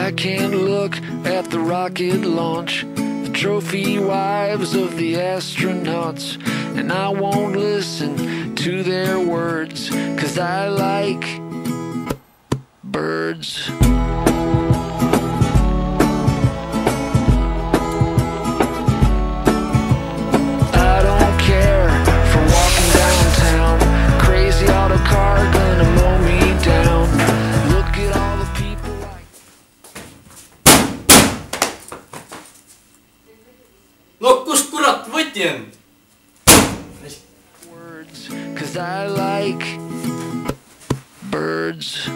I can't look at the rocket launch, the trophy wives of the astronauts, and I won't listen to their words, 'cause I like birds. I don't care for walking downtown, crazy auto car gonna mow me down. Look at all the people like... No kus kurat võti on? Words, 'cause I like birds.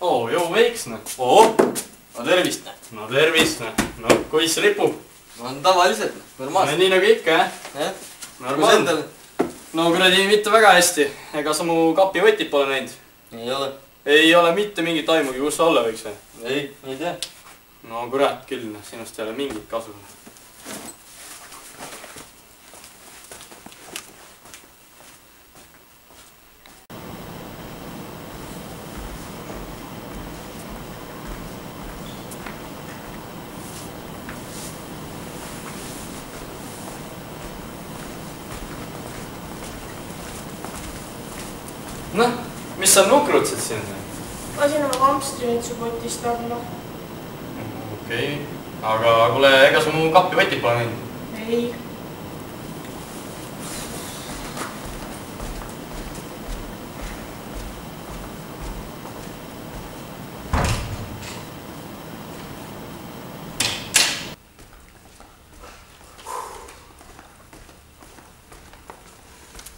Oo, joo veiks noh. Oo, no tervist. No tervist noh. No kuis ripub? On tavaliselt, normaalselt. Nii nagu ikka, jah? Normaalselt. No kuradi mitte väga hästi. Ega sa mu kapi võtid pole näinud? Ei ole. Ei ole mitte mingit aimugi, kus sa olla võiks või? Ei tea. No kurat küll, sinust ei ole mingit kasu. Noh, mis sa nukrutsid siin? Lasin oma kampstri nüüd su potist alla. Okei, aga kuule, ega sa mu kapi võtid pole näinud? Ei.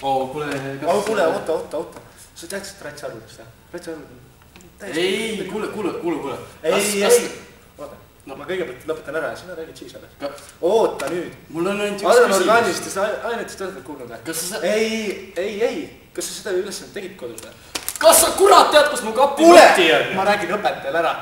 Oo, kuule... Kuule, oota. Sa teadsid ratsarvudest, jah? Ratsarvud... Ei, kuule. Ei. Oota, ma kõigepealt lõpetan ära ja sina räägid siis alles. Oota nüüd. Mul on ainult üks küsimus. Orgaanilistest ainetest oled kuulnud või? Kas sa... Ei. Kas sa seda ülesannet tegid kodus või? Kas sa kurat tead, kus mu kapi võti on? Ma räägin õpetajal ära.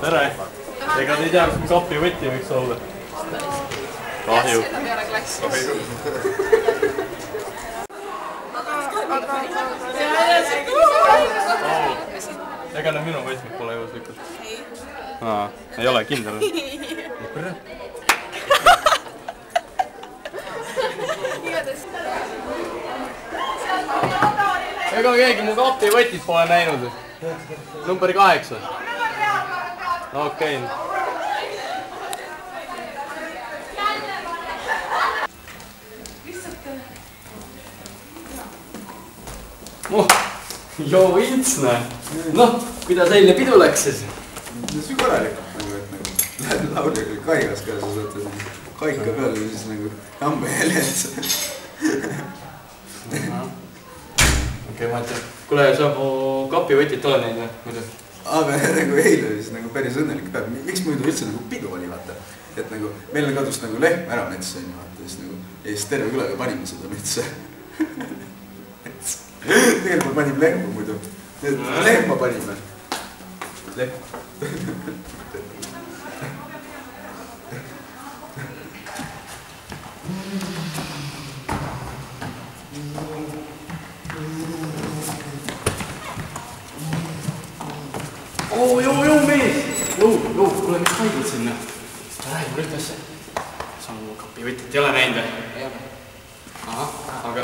Tere! Ega te ei tea, kus mu kapi võti võiks olla? Kahju. Ega need minu võtmid pole juhuslikult? Ei. Ei ole kindel? Ega keegi mu kapi võtid pole näinud? Number 8. Okei. Joo intsne. Noh, kuidas eilne pidu läks siis? See on korralikult nagu, et nagu lähed lauljaga kaigas ka, sa saad kaika peale ja siis nagu hamba jäljed. Okei, ma ütlen. Kuule, sa mu kapi võtid tole neid või? Muidu? Aga nagu eile oli siis nagu päris õnnelik päev. Miks muidu üldse nagu pidu oli, vaata? Et nagu meil kadus nagu lehm ära metsa, vaata. Ja siis terve külaga panime seda metsa. Tegelikult panime lehma muidu. Lehma panime. Lehm. Oo, joo, mees! Joo, kuule, mis haigud sinna? Räägi mulle ühte asja. Sa mu kapi võtit ei ole näinud või? Ei ole. Aha, aga...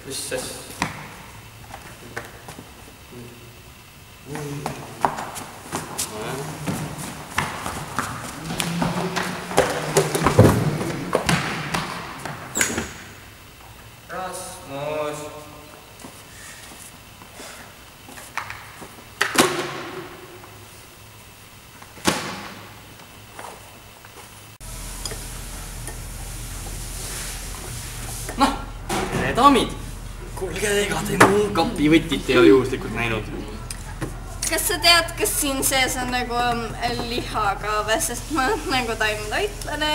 Mis asja? Rasmus... Noh, tere daamid! Kuulge, ega te mu kapi võtit ei ole juhuslikult näinud. Kas sa tead, kas siin sees on nagu lihaga või, sest ma olen nagu taimtoitlane